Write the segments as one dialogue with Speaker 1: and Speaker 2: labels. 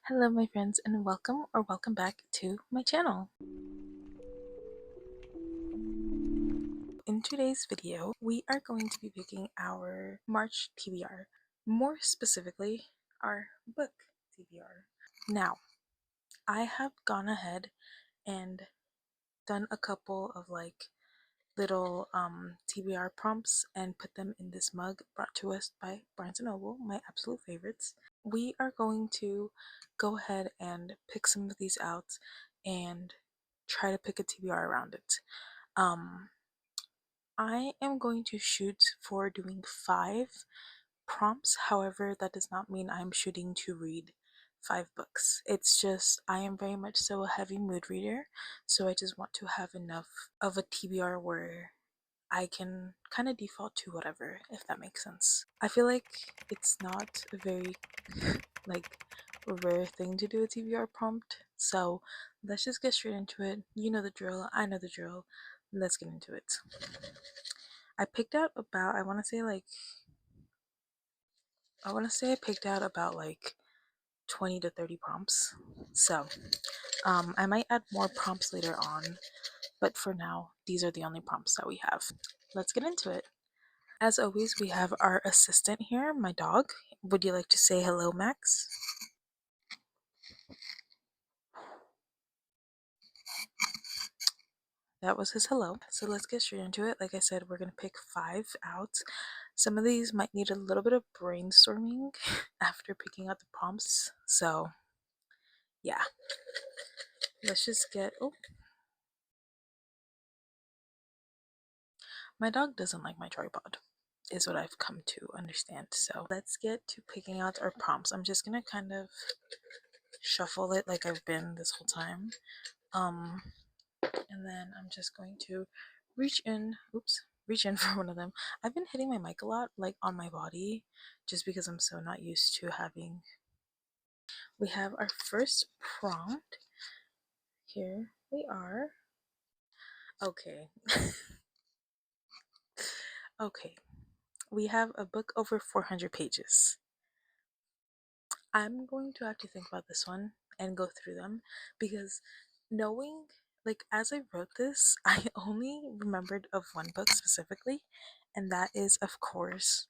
Speaker 1: Hello my friends and welcome back to my channel. In today's video, we are going to be picking our March TBR, more specifically, our book TBR. Now, I have gone ahead and done a couple of little TBR prompts and put them in this mug brought to us by Barnes & Noble, my absolute favorites. We are going to go ahead and pick some of these out and try to pick a TBR around it. I am going to shoot for doing 5 prompts. However, that does not mean I'm shooting to read 5 books. It's just I am very much so a heavy mood reader, so I just want to have enough of a TBR where I can kind of default to whatever, if that makes sense. I feel like it's not a very rare thing to do a TBR prompt, so let's just get straight into it. You know the drill, I know the drill. Let's get into it. I picked out about, I want to say I picked out about 20 to 30 prompts. So, I might add more prompts later on, but for now, these are the only prompts that we have. Let's get into it. As always, we have our assistant here, my dog. Would you like to say hello, Max? That was his hello. So let's get straight into it. Like I said, we're going to pick 5 out. Some of these might need a little bit of brainstorming after picking out the prompts. So, yeah. Let's just get... Oh. My dog doesn't like my tripod, is what I've come to understand. So let's get to picking out our prompts. I'm just going to kind of shuffle it like I've been this whole time. And then I'm just going to reach in for one of them. I've been hitting my mic a lot, on my body, just because I'm so not used to having. We have our first prompt. Here we are. Okay. Okay. We have a book over 400 pages. I'm going to have to think about this one and go through them because knowing, as I wrote this, I only remembered of one book specifically, and that is, of course,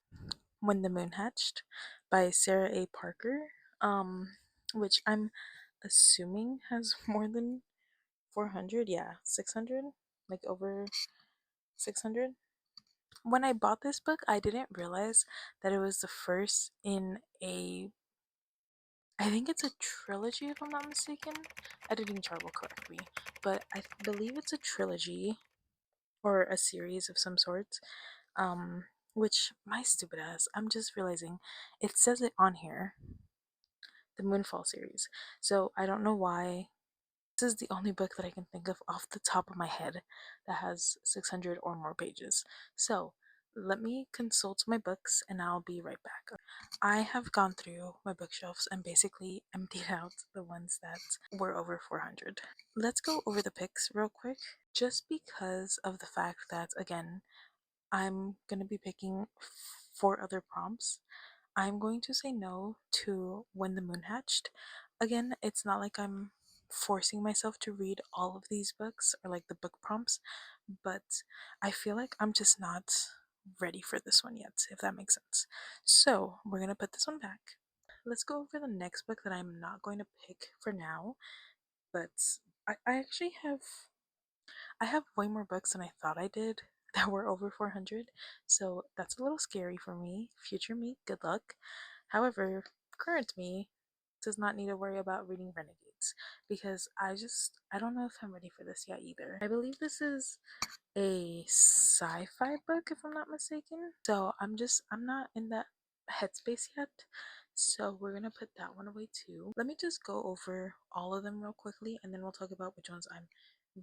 Speaker 1: When the Moon Hatched by Sarah A. Parker, which I'm assuming has more than 400. Yeah, 600, over 600. When I bought this book, I didn't realize that it was the first in I think it's a trilogy, if I'm not mistaken. Editing chart will correct me, but I believe it's a trilogy or a series of some sort. Which my stupid ass, I'm just realizing it says it on here, the Moonfall series. So I don't know why. This is the only book that I can think of off the top of my head that has 600 or more pages. So let me consult my books and I'll be right back. I have gone through my bookshelves and basically emptied out the ones that were over 400. Let's go over the picks real quick, just because of the fact that, again, I'm going to be picking 4 other prompts. I'm going to say no to When the Moon Hatched. Again, it's not like I'm forcing myself to read all of these books or the book prompts, but I feel like I'm just not ready for this one yet, if that makes sense. So we're gonna put this one back. Let's go over the next book that I'm not going to pick for now, but I actually have way more books than I thought I did that were over 400, so that's a little scary for me. Future me, good luck. However, current me does not need to worry about reading Renegades because I don't know if I'm ready for this yet either. I believe this is a sci-fi book, if I'm not mistaken. So I'm not in that headspace yet. So we're gonna put that one away too. Let me just go over all of them real quickly and then we'll talk about which ones I'm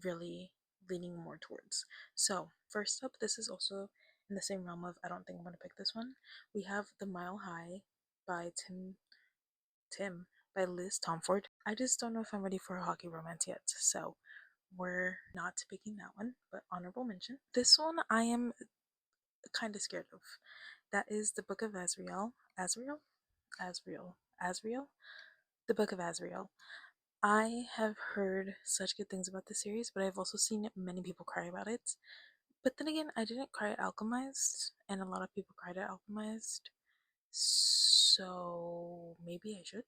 Speaker 1: really leaning more towards. So first up, this is also in the same realm of I don't think I'm gonna pick this one. We have The Mile High by Tim by Liz Tomford. I just don't know if I'm ready for a hockey romance yet, so we're not picking that one, but honorable mention. This one I am kind of scared of. That is the Book of Azriel. Azriel? Azriel. Azriel? The Book of Azrael. I have heard such good things about the series, but I've also seen many people cry about it. But then again, I didn't cry at Alchemized, and a lot of people cried at Alchemized, so maybe I should.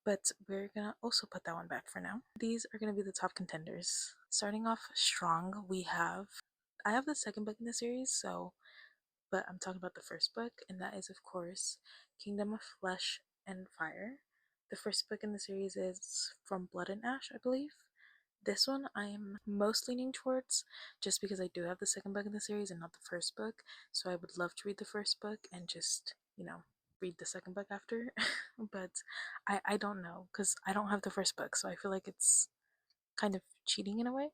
Speaker 1: But we're gonna also put that one back for now. These are gonna be the top contenders. Starting off strong, I have the second book in the series, but I'm talking about the first book, and that is, of course, Kingdom of Flesh and Fire. The first book in the series is From Blood and Ash, I believe. This one I am most leaning towards just because I do have the second book in the series and not the first book. So I would love to read the first book and just, read the second book after. But I don't know because I don't have the first book. So I feel like it's kind of cheating in a way.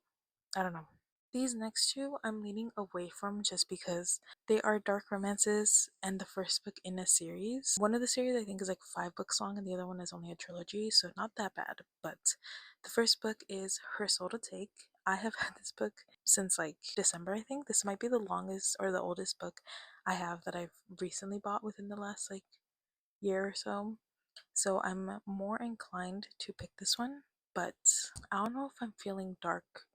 Speaker 1: I don't know. These next two I'm leaning away from just because they are dark romances and the first book in a series. One of the series I think is like 5 books long and the other one is only a trilogy, so not that bad. But the first book is Her Soul to Take. I have had this book since like December, I think. This might be the longest or the oldest book I have that I've recently bought within the last like year or so. So I'm more inclined to pick this one, but I don't know if I'm feeling dark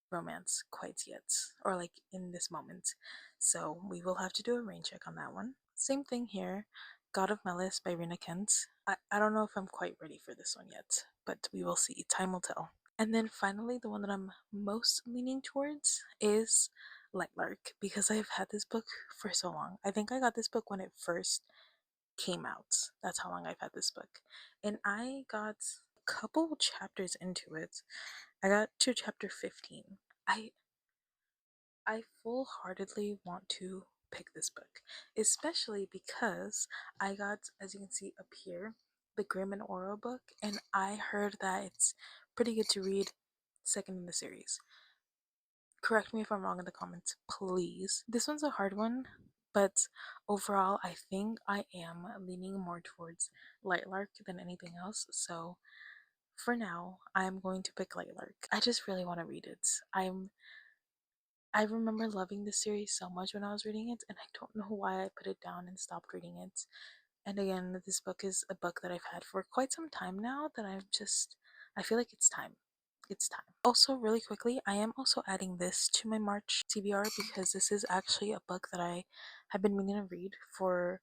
Speaker 1: romance quite yet, or like in this moment. So we will have to do a rain check on that one. Same thing here. God of Melis by Rina Kent. I don't know if I'm quite ready for this one yet, but we will see. Time will tell. And then finally, the one that I'm most leaning towards is Light Lark because I've had this book for so long. I think I got this book when it first came out. That's how long I've had this book. And I got a couple chapters into it. I got to chapter 15. I I full-heartedly want to pick this book, especially because I got, as you can see up here, the Grimm and Oro book, and I heard that it's pretty good to read, second in the series. Correct me if I'm wrong in the comments, please. This one's a hard one, but overall, I think I am leaning more towards Lightlark than anything else, so for now, I'm going to pick Lightlark. I just really want to read it. I remember loving this series so much when I was reading it, and I don't know why I put it down and stopped reading it. And again, this book is a book that I've had for quite some time now that I feel like it's time. It's time. Also, really quickly, I am also adding this to my March TBR because this is actually a book that I have been meaning to read for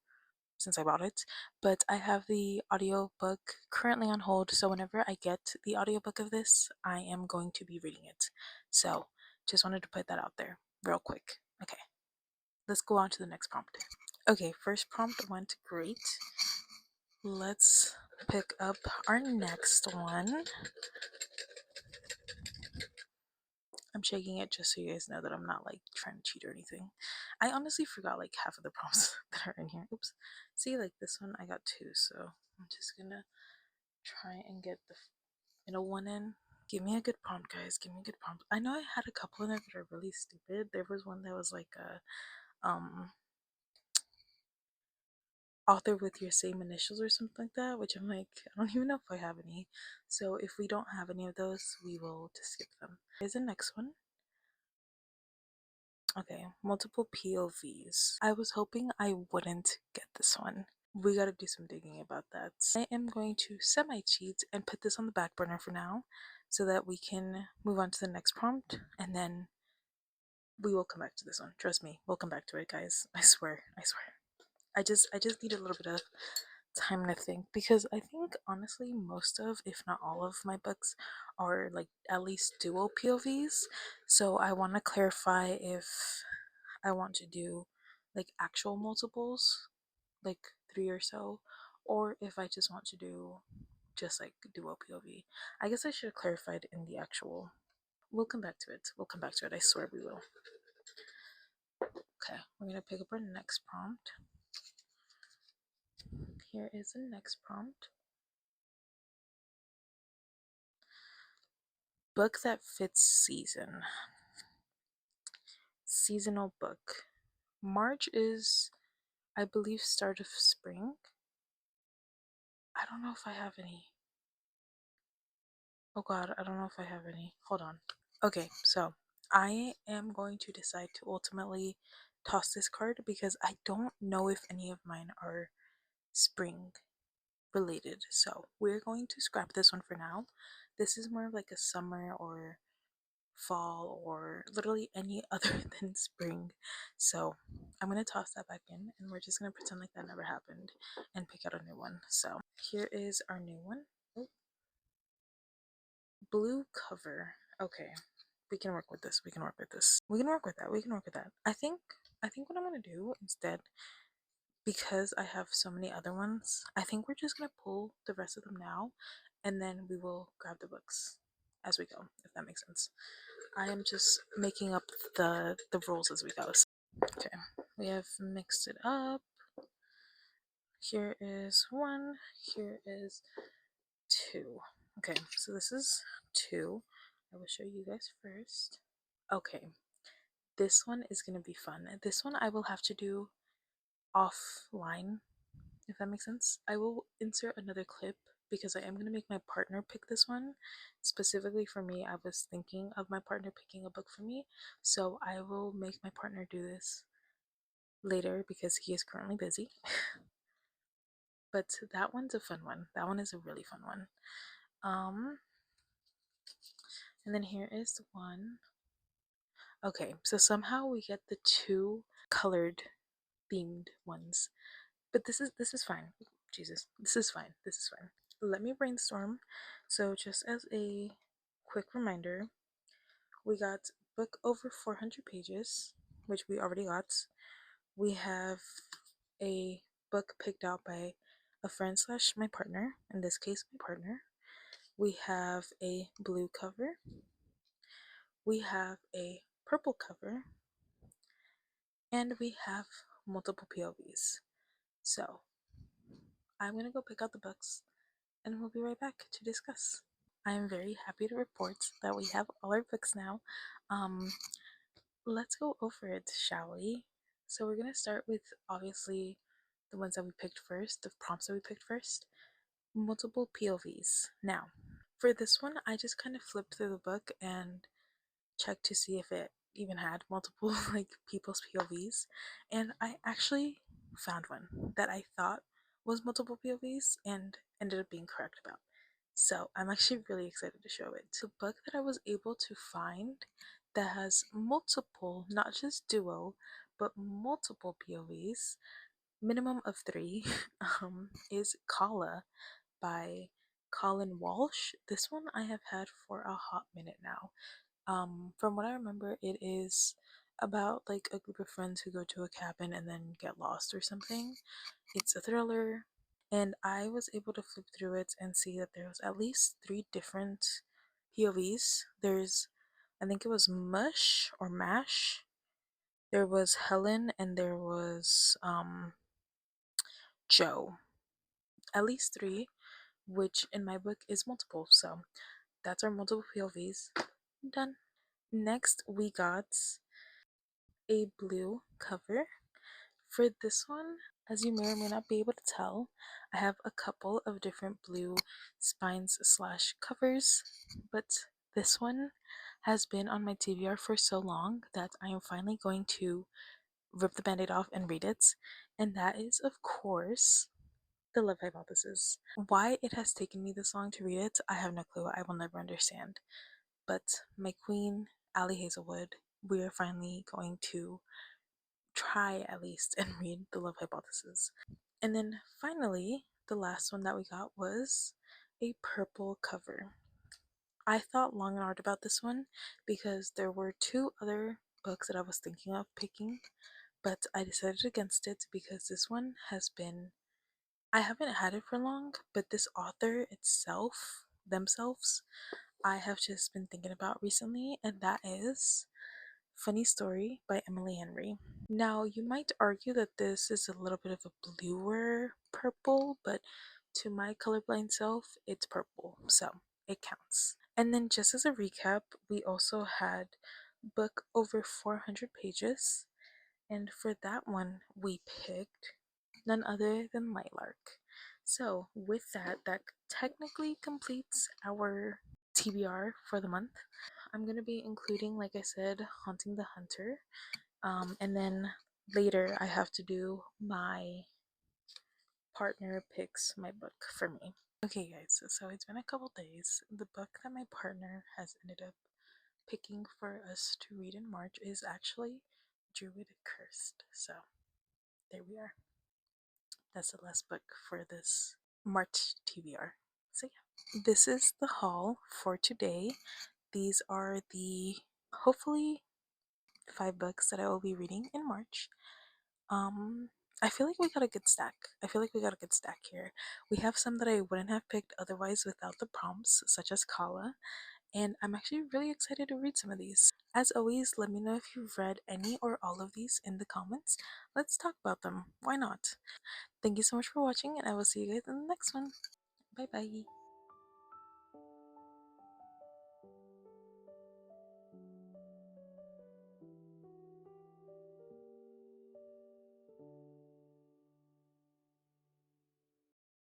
Speaker 1: since I bought it, but I have the audiobook currently on hold, so whenever I get the audiobook of this, I am going to be reading it. So, just wanted to put that out there real quick. Okay, let's go on to the next prompt. Okay, first prompt went great. Let's pick up our next one. I'm shaking it just so you guys know that I'm not like trying to cheat or anything. I honestly forgot like half of the prompts that are in here. Oops. See, like this one I got two, so I'm just gonna try and get the middle one in. Give me a good prompt, guys. Give me a good prompt. I know I had a couple in there that are really stupid. There was one that was like a author with your same initials or something like that, which I'm like, I don't even know if I have any. So if we don't have any of those, we will just skip them. Here's the next one. Okay, multiple POVs. I was hoping I wouldn't get this one. We gotta do some digging about that. I am going to semi cheat and put this on the back burner for now so that we can move on to the next prompt and then we will come back to this one. Trust me, we'll come back to it, guys. I swear. I swear. I just need a little bit of time to think because I think honestly most of, if not all of my books are like at least dual POVs. So I want to clarify if I want to do like actual multiples, like 3 or so, or if I just want to do just like dual POV. I guess I should have clarified in the actual. We'll come back to it. We'll come back to it. I swear we will. Okay, we're gonna pick up our next prompt. Here is the next prompt. Book that fits season. Seasonal book. March is, I believe, start of spring. I don't know if I have any. Oh god, I don't know if I have any. Hold on. Okay, so I am going to decide to ultimately toss this card because I don't know if any of mine are spring related. So we're going to scrap this one for now. This is more of like a summer or fall or literally any other than spring. So I'm gonna toss that back in and we're just gonna pretend like that never happened and pick out a new one. So here is our new one. Oh, blue cover. Okay, we can work with this. We can work with this. We can work with that. We can work with that. I think what I'm gonna do instead, because I have so many other ones, I think we're just gonna pull the rest of them now and then we will grab the books as we go, if that makes sense. I am just making up the rules as we go. Okay, we have mixed it up. Here is one, here is two. Okay, so this is two. I will show you guys first. Okay, this one is gonna be fun. This one I will have to do offline, if that makes sense. I will insert another clip because I am going to make my partner pick this one. Specifically for me, I was thinking of my partner picking a book for me, so I will make my partner do this later because he is currently busy. But that one's a fun one. That one is a really fun one. And then here is one. Okay, so somehow we get the two colored themed ones. But this is fine. Jesus, this is fine. This is fine. Let me brainstorm. So just as a quick reminder, we got book over 400 pages, which we already got. We have a book picked out by a friend slash my partner, in this case my partner. We have a blue cover. We have a purple cover. And we have multiple POVs. So I'm gonna go pick out the books and we'll be right back to discuss. I am very happy to report that we have all our books now. Um, let's go over it, shall we? So we're gonna start with obviously the ones that we picked first, the prompts that we picked first. Multiple POVs. Now, for this one, I just kind of flipped through the book and check to see if it even had multiple like people's POVs, and I actually found one that I thought was multiple POVs and ended up being correct about. So I'm actually really excited to show it. It's a book that I was able to find that has multiple, not just duo, but multiple POVs, minimum of three, is Kala by Colin Walsh. This one I have had for a hot minute now. From what I remember, it is about like a group of friends who go to a cabin and then get lost or something. It's a thriller, and I was able to flip through it and see that there was at least three different POVs. There's, I think it was Mush or Mash. There was Helen, and there was Joe. At least three, which in my book is multiple. So that's our multiple POVs. Done. Next, we got a blue cover. For this one, as you may or may not be able to tell, I have a couple of different blue spines slash covers, but this one has been on my TBR for so long that I am finally going to rip the band-aid off and read it, and that is, of course, The Love Hypothesis. Why it has taken me this long to read it, I have no clue. I will never understand. But my queen, Allie Hazelwood, we are finally going to try at least and read The Love Hypothesis. And then finally, the last one that we got was a purple cover. I thought long and hard about this one because there were two other books that I was thinking of picking, but I decided against it because this one has been, I haven't had it for long, but this author itself, themselves, I have just been thinking about recently, and that is Funny Story by Emily Henry. Now, you might argue that this is a little bit of a bluer purple, but to my colorblind self, it's purple, so it counts. And then, just as a recap, we also had book over 400 pages, and for that one, we picked none other than Lightlark. So, with that, that technically completes our TBR for the month. I'm gonna be including, like I said, Haunting the Hunter. And then later I have to do my partner picks my book for me. Okay, guys, so it's been a couple days. The book that my partner has ended up picking for us to read in March is actually Druid Cursed. So there we are. That's the last book for this March TBR. So yeah, this is the haul for today. These are the hopefully 5 books that I will be reading in March. Um, I feel like we got a good stack. I feel like we got a good stack here. We have some that I wouldn't have picked otherwise without the prompts, such as Kala, and I'm actually really excited to read some of these. As always, let me know if you've read any or all of these in the comments. Let's talk about them. Why not? Thank you so much for watching, and I will see you guys in the next one. Bye bye.